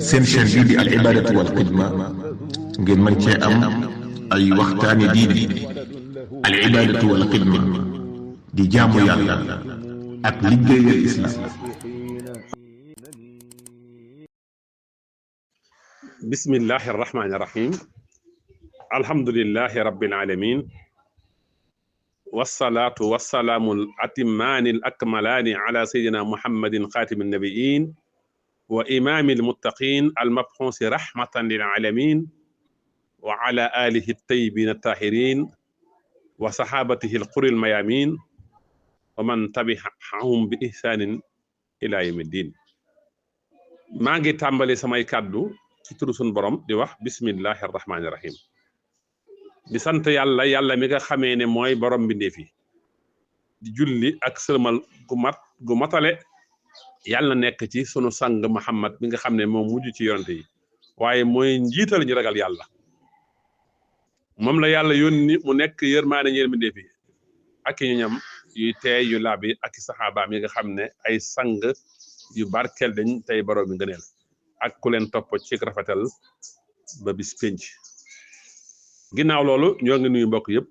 seen chaîne bii di al ibadatu wal xidma ngeen mën cee am ay waxtaani diine al ibadatu wal xidma di jaamu yàlla ak liggéeyal islam. bismillahi arrahmani irrahim alhamdulillahi rabbil alamin wasalaatu wasalaamu al atimmaani al akmalaani ala sayidina muhammadin xaatimi nabiyin wa imaami almuttaqin almabxuusi rahmatan lil alamin wa ala alihi altayibin altahirin wa saxaabatihi alquri almayamin wa man tabiahum bi ihsaanin ila yawmi ddin. maa ngi tàmbali samay kàddu ci turu sunu borom di wax bismillahi arrahmani irrahim di sant yàlla mi nga xamee ne mooy borom mbindeef yi di julli ak sërmal gu matale yàlla nekk ci sunu sang Muhammad mi nga xam ne moom mujj ci yonante yi waaye mooy njiital ñu ragal yàlla moom la yàlla yónni mu nekk yërmaane ñeel mbindeef yi ak ñu ñam yuy teey yu laab yi ak saxaabaam yi nga xam ne ay sang yu barkeel dañ tey borom bi ngëneel ak ku leen topp ci rafetal ba bis pénc. ginnaaw loolu ñoo ngi nuyu mbokk yëpp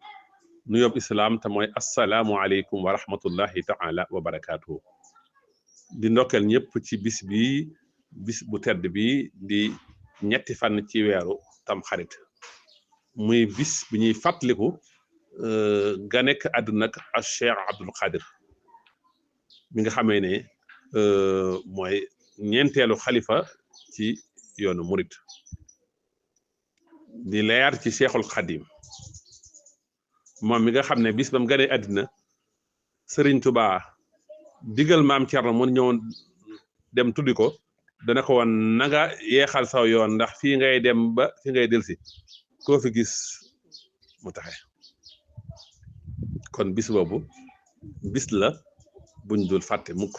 nuyoob islaam te mooy assalaamu aleykum wa rahmatullahi taala wa barakaatuhu. di ndokkeel ñëpp ci bis bu tedd bi di ñetti fan ci weeru tam xarit muy bis bi ñuy fàttaliku ga nekk àdduna ak al Cheikh Abdul Qadir mi nga xamee ne mooy ñeenteelu xalifa ci yoonu murit di leer ci Cheikhul Xadim moom mi nga xam ne bis bam ganee àddina Sëriñ Tuubaa digal maam Cerno mu ñëwoon dem tuddi ko dana ko woon nanga yeexal saw yoon ndax fii ngay dem ba fi ngay delsi koo fi gis mu taxe kon bis boobu bis la buñ dul fàtte mukk.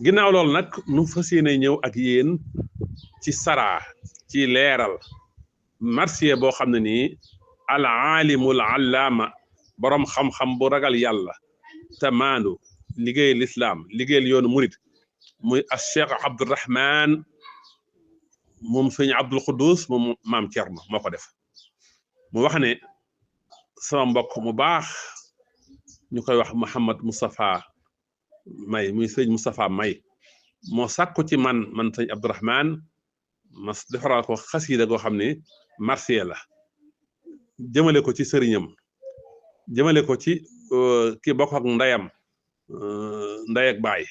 ginnaaw loolu nag nu fas yéene ñëw ak yéen ci saraa ci leeral marsiya boo xam ne nii al aalimul allaama boroom xam-xam bu ragal yàlla te maandu liggéeyal lislaam liggéeyal yoonu murit muy al cheikh Abdourahman moom sëñ Abdul Quddus moom maam Cerno moo ko def mu wax ne sama mbokk mu baax ñu koy wax Mouhamad Moustapha May muy sëñ Moustapha May moo sàkku ci man sëñ Abdourahman ma defaral ko xasiida goo xam ne marsiya la jëmale ko ci sëriñam jëmale ko ci ki bokk ak ndeyam ndey ak baay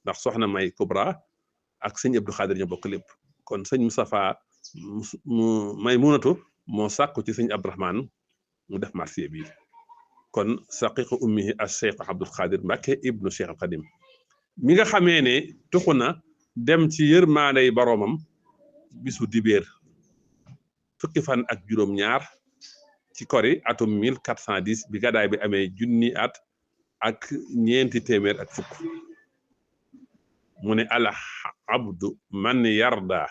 ndax soxna May Kubra ak sëñ Abdou Khadir ñu bokk lépp kon sëñ Moustapha May munatu moo sàkku ci sëñ Abdourahman mu def marsiya bi kon saqiqu ummihi al Cheikh Abdul Qadir Mbàkke ibnu Cheikh al Qadim mi nga xamee ne tuxu na dem ci yërmaanday boroomam bisu dibéer fukki fan ak juróom-ñaar ci kori atum 1410 bi gàddaay bi amee junni at ak ñeenti téeméer ak fukk mu ne al abdu man yarda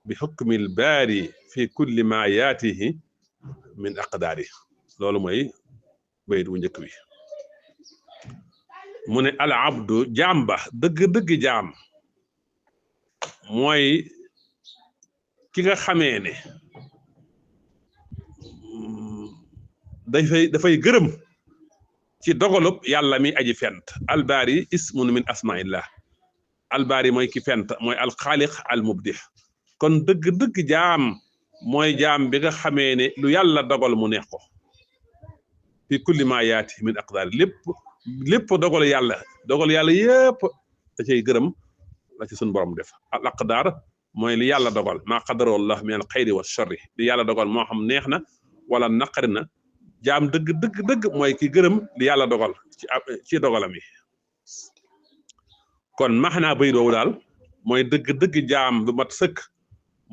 bi hukmil baari fi kulli ma yaatihi min aqdaari loolu mooy bayit wu njëkk wi mu ne al abdu jaam ba dëgg-dëgg jaam mooy ki nga xamee ne dafay gërëm ci dogalub yàlla mi aji fent albaari ismun min asmaillah albaari mooy ki fent mooy alxaaliq al mubdih kon dëgg-dëgg jaam mooy jaam bi nga xamee ne lu yàlla dogal mu neex ko fi kulli ma yaati min aqdaar lépp dogal yàlla yépp da cay gërëm la ci suñu borom def al aqdaar mooy li yàlla dogal maa qadara Allah min al xayri wa sharri li yàlla dogal moo xam neex na wala naqari na jaam dëgg mooy ki gërëm li yàlla dogal ci dogalam yi kon maxnaa bay doowu daal mooy dëgg jaam bu mat sëkk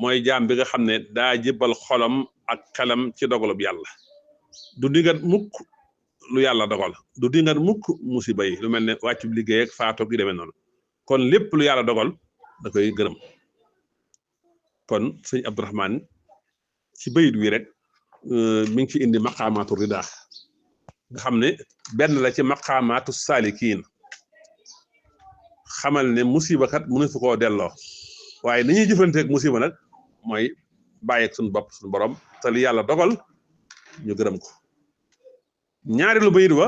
mooy jaam bi nga xam ne daa jëbal xolam ak xelam ci dogalub yàlla du dingat mukk lu yàlla dogal du dingat mukk musiba yi lu mel ne wàccu liggéey ak faatu gi demee noonu kon lépp lu yàlla dogal da koy gërëm kon sëñ Abdourahman ci bayit wi rek mi ngi ci indi maqaamaatu rida nga xam ne benn la ci maqaamaatu saalikiin xamal ne musiba kat mënu fu koo delloo waaye ni ñuy jëflanteeg musiba nag mooy bàyyeeg suñu bopp suñu borom te li yàlla dogal ñu gërëm ko ñaareelu bayit wa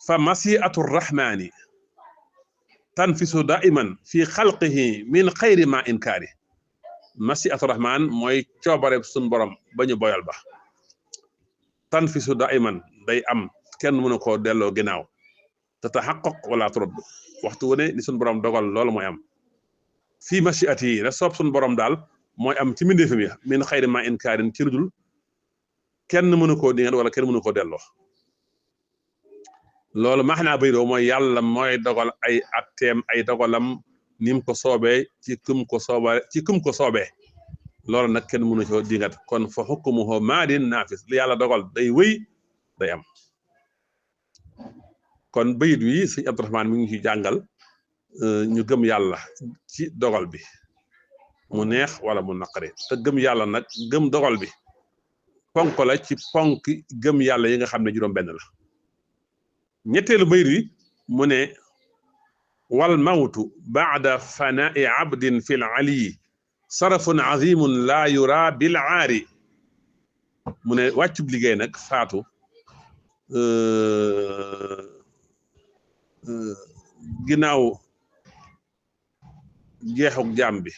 fa masiatu rrahmani tanfisu daiman fi xalqihi min xayri ma inkaari masiatu rahman mooy coobare suñu borom ba ñu boyal ba tanfisu daiman day am kenn mënu koo delloo ginnaaw te taxaqaq wala turad waxtu wu ne ni suñu borom dogal loolu mooy am fii machiati yi la soob suñu borom daal mooy am ci mbindeefam yi min xayri ma inkaarin ci ludul kenn mënu koo dingat wala kenn mënu koo delloo loolu maanaa baydoo mooy yàlla mooy dogal ay atteem ay dogalam nim ko soobee ci kum ko soobee loolu nag kenn mënu koo dingat kon fa hukmuhu maadin naafis li yàlla dogal day wëy day am kon bayit wi sëñ Abdourahmane mi ngi ci jàngal ñu gëm yàlla ci dogal bi mu neex wala mu naqari te gëm yàlla nag gëm dogal bi ponk la ci ponk gëm yàlla yi nga xam ne juróom benn la ñetteelu bayit wi mu ne wal mawtu baada fanaa'i abdin fi l aliyi sarafun azimun laa yura bil aari mu ne wàccub liggéey nag faatu ginnaaw jeexuk jaam bi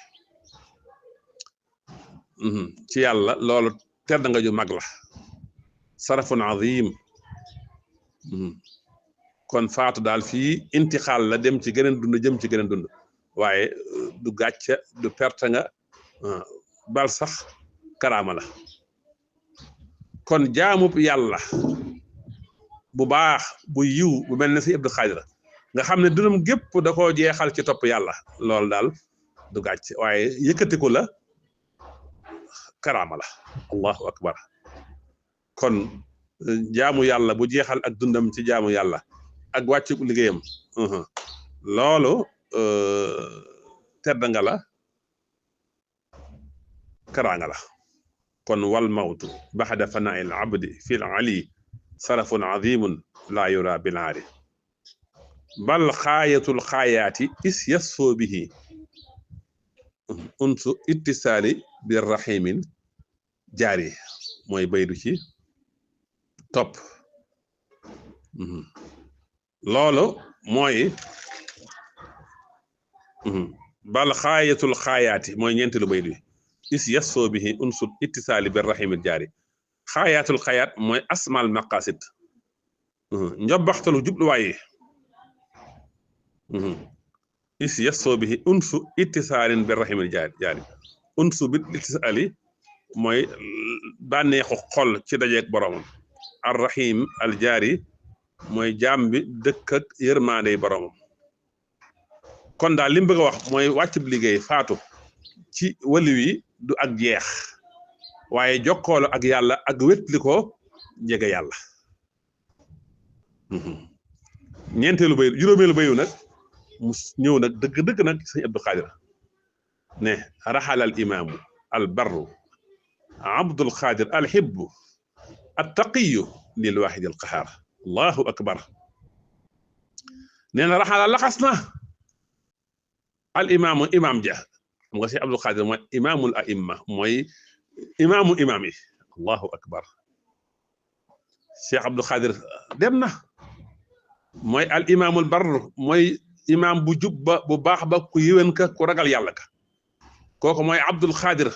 ci yàlla loolu tedd nga ju mag la sarafun azim kon faatu daal fii intixaal la dem ci geneen dund jëm ci geneen dund waaye du gàcce du perte nga bal sax karaama la kon jaamub yàlla bu baax bu yiw bu mel ne si Abdou Khadre nga xam ne dundam gépp da koo jeexal ci topp yàlla loolu daal du gàcce waaye yëkkatiku la karaama la allahu akbar kon jaamu yàlla bu jeexal ak dundam ci jaamu yàlla ak wàccu liggéeyam loolu tedd nga la karaanga la kon wal mawtu baxda fanaa il abdi fi l ali sarafun azimun laa yura bilaari bal xaayatul xaayaati is yasfoo bihi unsu ittisaali bi rahimin jaari mooy baydu ci topp loolu mooy bal xaayatul xaayaati mooy ñeenteelu baydu yi is yasfoo bihi unsu ittisaali bi rahimin jaari xaayaatul xayaat mooy asmal maqasid njobbaxtalu jubluwaay yi is yasoo bihi unsu ittisaalin bi rahimil jaari unsu bi ittisaali mooy bànneexu xol ci dajeeg boromam ar rahim al jaari mooy jaam bi dëkk ak yërmaandey boromam kon daal li mu bëgg a wax mooy wàccub liggéey faatu ci wali wi du ak jeex waaye jokkoolo ak yàlla ak wétli ko jege yàlla ñeenteelu bay juróomeelu bayu nag mu ñëw nag dëgg-dëgg nag sëñ Abdou Khadre ne raxal al imaamu al barru Abdul Khadre al hibbu at taqiyu lil waahid al qahaar allahu akbar nee na raxala laxas na al imaamu imaam ja xam nga sëñ Abdou Khadre mooy imaamul aimma mooy imaamu imaam yi allahu akbar Cheikh Abdou Khadre dem na mooy al imaamul bar mooy imaam bu jub ba bu baax ba ku yéwén ka ku ragal yàlla ka kooku mooy Abdul Khadre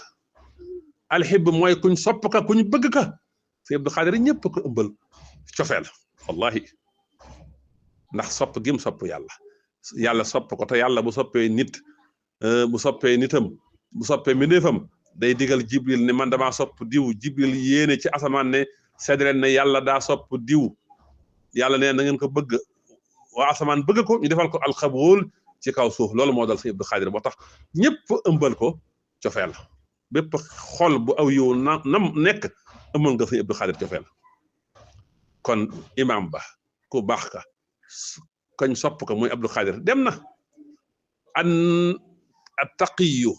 alxib mooy kuñ sopp ka kuñ bëgg ka si Abdou Khadre ñëpp ko ëmbal cofeel wallahi ndax sopp gim sopp yàlla yàlla sopp ko te yàlla bu soppee nit bu soppee nitam bu soppee mbindeefam day digal jibril ne man damaa sopp diw jibril yéene ci asamaan ne seedleen ne yàlla daa sopp diw yàlla ne na ngeen ko bëgg waa asamaan bëgg ko ñu defal ko alxabuul ci kaw suuf loolu moo dal sëñ Abdou Khadre moo tax ñëpp ëmbal ko cofeel bépp xol bu aw yow nam nekk ëmbal nga sëñ Abdou Khadre cofeel kon imam ba ku baax ka kañ sopp ko muy Abdou Khadre dem na an attaqiyu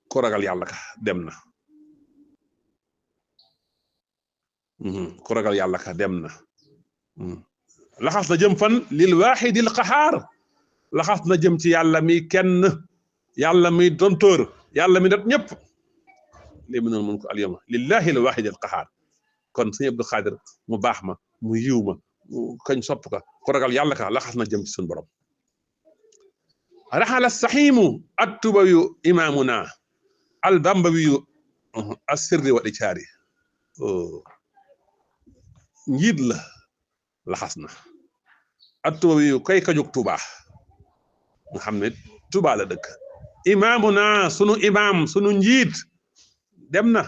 ku ragal yàlla ka dem na ku ragal yàlla ka dem na laxas na jëm fan lil waaxidil qahaar laxas na jëm ci yàlla mi kenn yàlla mi dontóor yàlla mi dot ñëpp li mu noon mun ko alyawma lillahi al waaxidil qahaar kon sëñ Abdou Khadir mu baax ma mu yiw ma kañ sopp ka ko ragal yàlla ka laxas na jëm ci suñu borom raxala saxiimu attubayu imaamuna albambawiyu assirri wa icaari njiit la laxas na attubawiyu kay ka jóg Tuubaa nga xam ne Tuubaa la dëkk imaamuna sunu imaam sunu njiit dem na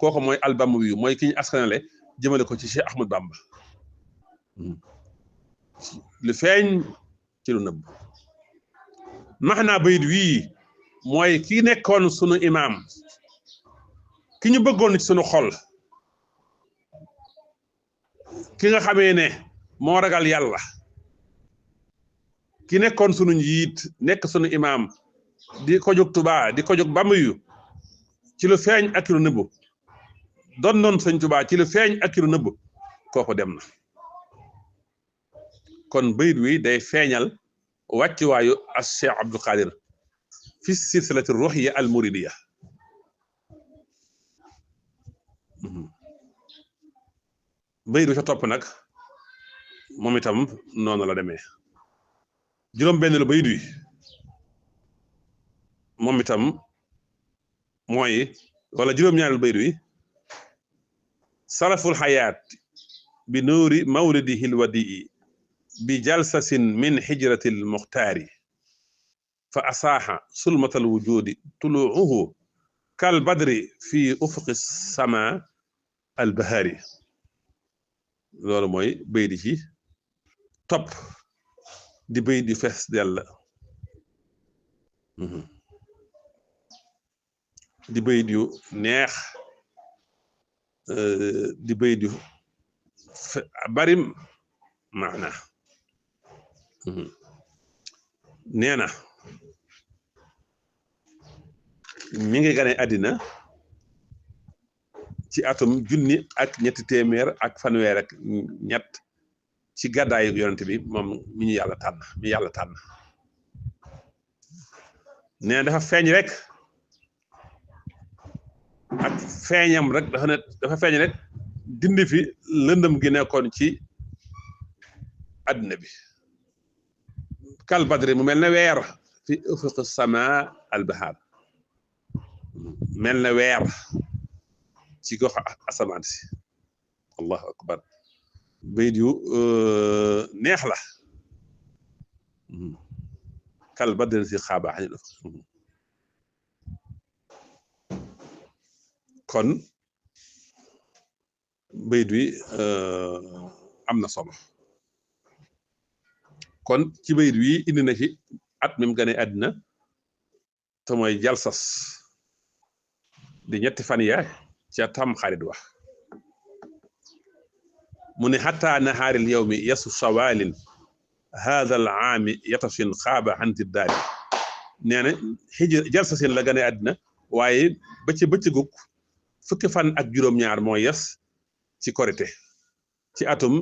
kooku mooy albambawiyu mooy ki ñu askanale jëmale ko ci Cheikh Ahmad Bamba lu feeñ ci lu nëbb maxnaa bayit wii mooy ki nekkoon sunu imaam ki ñu bëggoon ci sunu xol ki nga xamee ne moo ragal yàlla ki nekkoon sunu njiit nekk sunu imaam di ko jóg Tuubaa di ko jóg Bambayu ci lu feeñ ak ci lu nëbb doon sëñ Tuubaa ci lu feeñ ak ci lu nëbb kooku dem na kon bayit wi day feeñal wàccuwaayu as Cheikh Abdou Khadir fi silsilati ruuxiyya al muridiyya bayit wi ca topp nag moom itam noonu la demee juróom-benn la bayit wi moom itam mooy wala juróom-ñaareel bayit wi saraful xayaat bi nuuri mawlidihi lwadii bi jalsasin min hijrati lmuxtaari fa asaaxa sulmata alwujudi tuluuhu kal badri fi ufuqi sama albahaari loolu mooy bayit yi ci topp di bayit yu fees dell di bayit yu neex di bayit yu bari maana nee na mi ngi gane àddina ci atum junni ak ñetti téeméer ak fanweer ak ñett ci gàddaayu yonent bi moom mi ñu yàlla tànn mi yàlla tànn nee na dafa feeñ rek ak feeñam rek dafa feeñ rek dindi fi lëndëm gi nekkoon ci àddina bi kal badri mu mel ne weer fi ufuq sama al bahar mel ne weer ci gox asamaan si allahu akbar bayit yu neex la kal badri si xaaba xañu def kon bayit wi am na solo kon ci bayit wi indi na ci at mi mu gane àddina te mooy jalsas di ñetti fan ya ca tam xarit wax mu ne xataa nahaaril yawmi yasu sawaalin haada al aami yatasin xaaba anti daari nee na jalsasin la gane àddina waaye ba ci bëccëgug fukki fan ak juróom-ñaar moo yes ci korite ci atum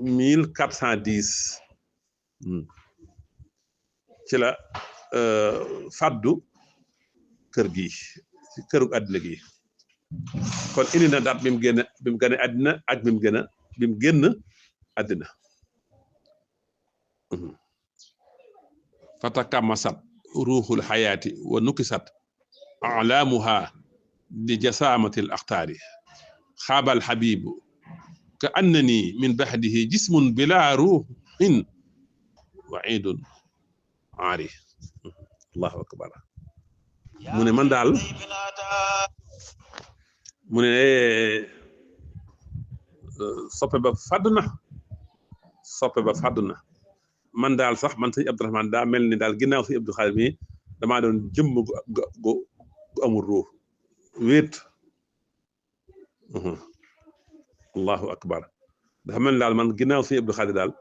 1410 ci la faddu kër gi ci këru àddina gi kon indi na daat bi mu gane àddina ak bi mu génn àddina fatakamasat ruuxul xayaati wa nukisat alaamuha di jasaamatil axtaari xaabal xabibu ka annani min baxdihi jismun bila ruuxin waidun aari allahu akbar mu ne man daal mu ne soppe ba fàddu na man daal sax man sëñ Abdourahmane daa mel ni daal ginnaaw sëñ Abdou Khadir mi damaa doon jëmm gu amul ruux wéet allahu akbar dafa mel ni daal man ginnaaw sëñ Abdou Khadir daal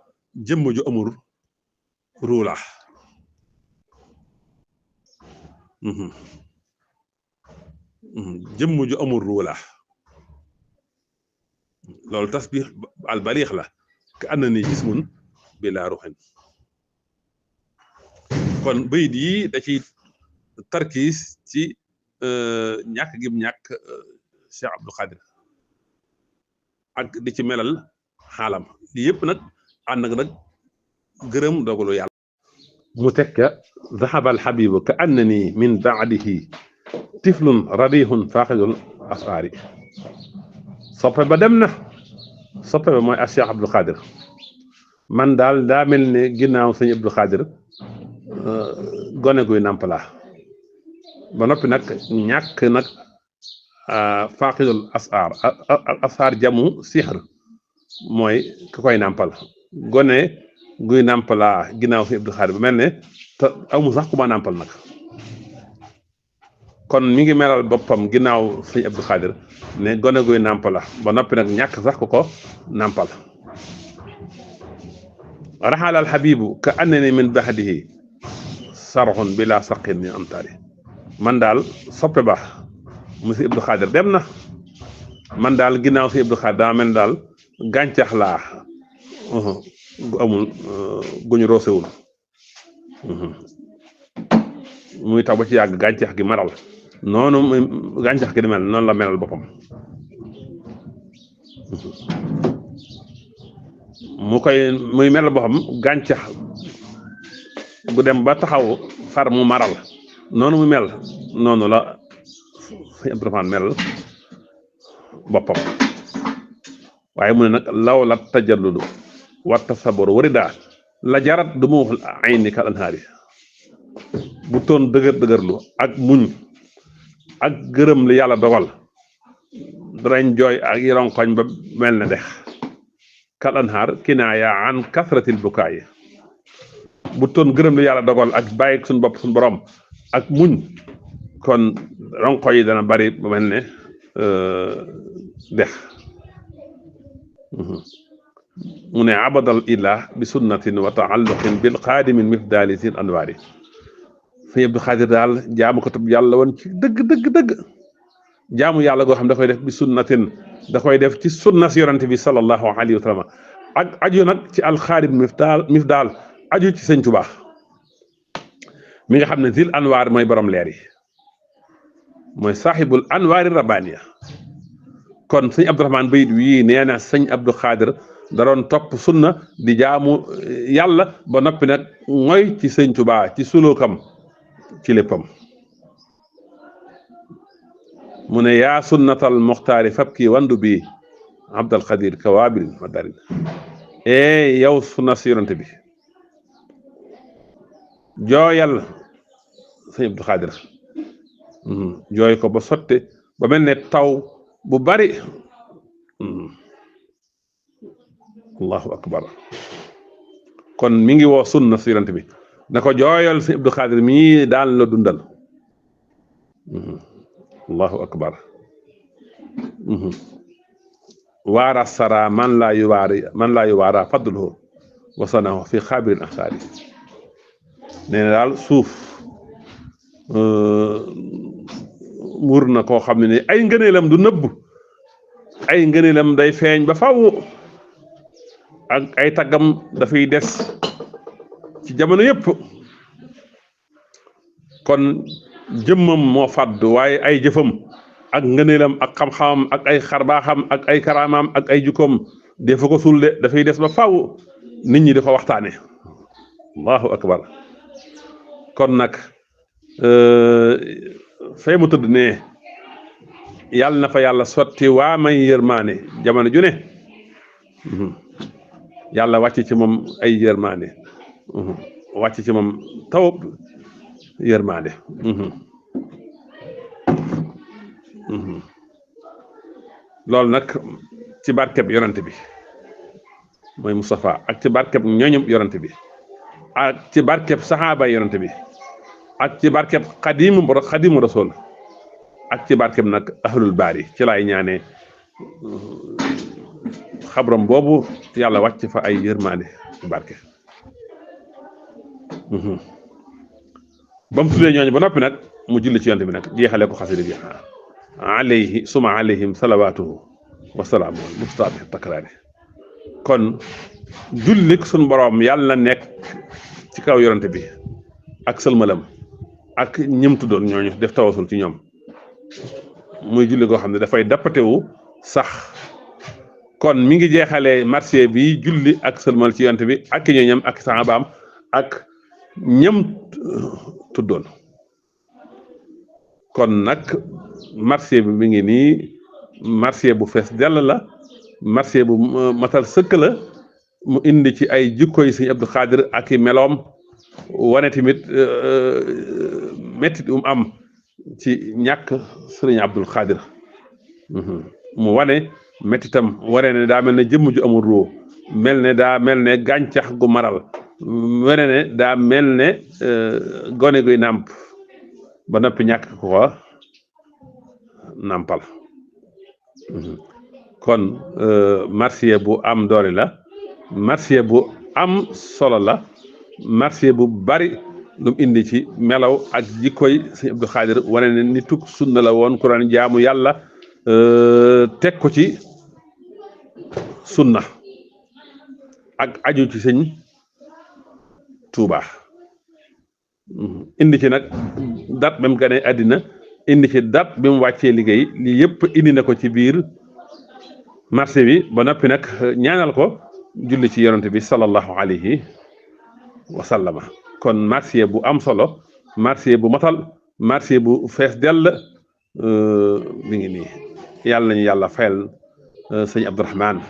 jëmm ju amul ruux la jëmm ju amul ruux la loolu tasbih al baliix la ka ànd ni jismun bila ruxin kon bayit yi da ci tarkiis ci ñàkk gim ñàkk Cheikh Abdou Khadir ak di ci melal xaalam li yëpp nag ànd nag gërëm dogalu yàlla mu tekka zahaba alxabibu ka annani min baadihi tiflun radihun faaxidul asaari soppe ba dem na soppe ba mooy Cheikh Abdou Khadir man daal daa mel ne ginnaaw sëñ Abdou Khadir gone guy nàmp laa ba noppi nag ñàkk nag faaxidul asaar jamu sixr mooy ku koy nàmpal gone guy nàmpalaa ginnaaw sëñ Abdou Khadir ba mel ne te amu sax ku ma nàmpal nag kon mi ngi melal boppam ginnaaw sëñ Abdou Khadir ne gone guy nàmpala ba noppi nag ñàkk sax ku ko nàmpal raxal al xabibu ka annani min baxdihi sarxun bila saqin min amtaari man daal soppe ba mu si Abdou Khadir dem na man daal ginnaaw si Abdou Khadir daa mel ne daal gàncax laa gu amul guñu roosewul muy taw ba ci yàgg gàncax gi maral noonu gàncax gi di mel noonu la melal boppam muy melal boppam gàncax gu dem ba taxaw far mu maral noonu mu mel noonu la sëñ Abdourahmane melal boppam waaye mu ne nag law la tajalludu watta sabor wari daa la jarat du ma wax ay ni kal anhaari bu toon dëgërlu ak muñ ak gërëm li yàlla dogal danañ jooy ak yironkoñ ba mel ne dex kal anhaar kinaaya an kasratil bukaay bu toon gërëm li yàlla dogal ak bàyyi suñu bopp suñu borom ak muñ kon ronko yi dana bari ba mel ne dex mu ne abadal ilah bi sunnatin wa taalluqin bil qaadimin mifdaali sin anwaari sëñ Abdou Khadir daal jaamu ko tub yàlla woon ci dëgg jaamu yàlla goo xam da koy def bi sunnatin da koy def ci sunna si yonante bi sallallahu alayhi wa sallam ak aju nag ci alxaadim mifdaal aju ci sëñ Tuubaa mi nga xam ne zil anwaar mooy borom leer yi mooy saaxibul anwaari rabbaaniya kon sëñ Abdourahmane bayit wii nee na sëñ Abdou Khadir da doon topp sunna di jaamu yàlla ba noppi nag mooy ci sëñ Tuubaa ci sulukam ci léppam mu ne yaa sunnatal muxtaari fabki wandu bi Abdul Xadir kawaabilin ma darin yow sunna si yonante bi jooyal sëñ Abdou Khadir jooy ko ba sotte ba mel ne taw bu bari allahu akbar kon mi ngi woo sunna si yonante bi na ko jooyal sëñ Abdou Khadir mii daal la dundal allahu akbar waara sara man laa yuwaara fadluhu wasanahu fi xaabirin axsaari nee na daal suuf muur na koo xam ne ay ngëneelam du nëbb ay ngëneelam day feeñ ba faw ak ay taggam dafay des ci jamono yëpp kon jëmmam moo fàdd waaye ay jëfam ak ngëneelam ak xam-xamam ak ay xarbaaxam ak ay karaamaam ak ay jukkoom defa ko suul de dafay des ba faw nit ñi di ko waxtaane allahu akbar kon nag fay mu tëdd ne yàlla na fa yàlla sotti waa may yërmaane jamono ju ne yàlla wàcc ci moom ay yërmaane wàcc ci moom taw yërmaande loolu nag ci barkeb yonante bi mooy Moustapha ak ci barkeb ñooñum yonante bi ak ci barkeb saxaaba yonante bi ak ci barkeb xadimu rasul ak ci barkeb nag ahlul baari ci laay ñaane xabram boobu yàlla wàcc fa ay yërmaande ci barke ba mu tuddee ñooñu ba noppi nag mu julli ci yonte bi nag jeexale ko xasida bi alayhi suma alayhim salawaatuhu wa salaamu mustabi takraari kon jullik suñ boroom yàlla na nekk ci kaw yonante bi ak sëlmalam ak ñëm tuddoon ñooñu def tawasul ci ñoom muy julli goo xam ne dafay dappatewu sax kon mi ngi jeexalee marché bi julli ak sëlmal ci yonante bi ak ñooñam ak sahabaam ak ñëm tuddoon kon nag marché bi mi ngi nii marché bu fees dell la marché bu matal sëkk la mu indi ci ay jikko yi sëñ Abdou Khadir ak i meloom wane tamit mettit am ci ñàkk sëriñ Abdou Khadir mu wane mettitam wane ne daa mel ne jëmm ju amul ruu mel ne daa mel ne gàncax gu maral wane ne daa mel ne gone guy nàmp ba noppi ñàkk ko nàmpal kon marché bu am doole la marché bu am solo la marché bu bari lu mu indi ci melaw ak jikkoy sëñ Abdou Khadir wane ne nituk sunna la woon ku daan jaamu yàlla teg ko ci sunna ak aju ci sëñ Tuuba indi ci nag dat ba mu gane àddina indi ci dat bi mu wàccee liggéey lii yëpp indi na ko ci biir marché bi ba noppi nag ñaanal ko julli ci yonante bi sallallahu alayhi wa sallama kon marché bu am solo marché bu matal marché bu fees dell mi ngi nii yàlla nañu yàlla fayal sëñ Abdourahman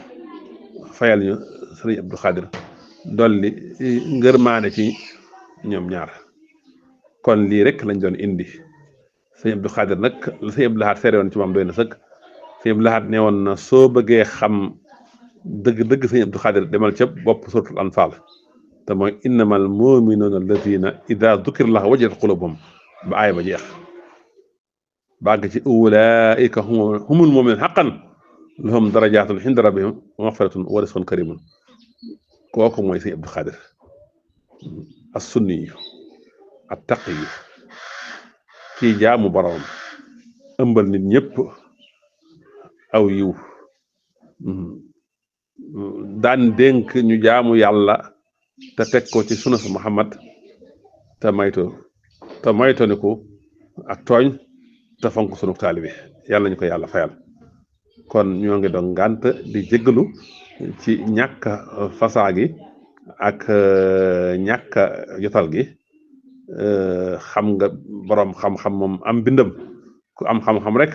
fayal ñu sëñ Abdou Khadir dolli ngërmaane ci ñoom ñaar kon lii rek lañ doon indi sëñ Abdou Khadir nag la sëñ Abdou Lahad seere woon ci moom doy na sëkk sëñ Abdou Lahad ne woon na soo bëggee xam dëgg-dëgg sëñ Abdou Khadir demal ca bopp suratul Anfal te mooy innamal mu'minuuna alladina ida dukira llaah wajilat qulubuhum ba aay ba jeex bàgg ci ulaika humul mu'minuuna haqqan lahum darajaatun inda rabbihim wa maghfiratun wa rizqun karimun kooku mooy sëñ Abdou Khadir as-sunni at-taqi kii jaamu borom ëmbal nit ñëpp aw yiw daan dénk ñu jaamu yàlla te teg ko ci sunna Muhammad te moytoniku ak tooñ te fonk sunu taalibe yàlla ñu ko yàlla fayal kon ñoo ngi doon ngànt di jéggalu ci ñàkk fasaa gi ak ñàkk jotal gi xam nga boroom xam-xam moom am bindam ku am xam-xam rek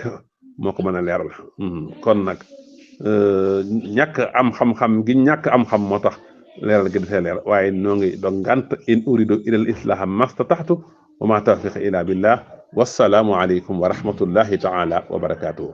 moo ko mën a leeral kon nag ñàkk am xam-xam gi ñàkk am xam moo tax leeral gi dafay leer waaye noo ngi doon ngànt in uridu ila al islaha mastataxtu wa ma tawfiqi illa billah wassalaamu aleykum wa rahmatullahi taala wa barakatuhu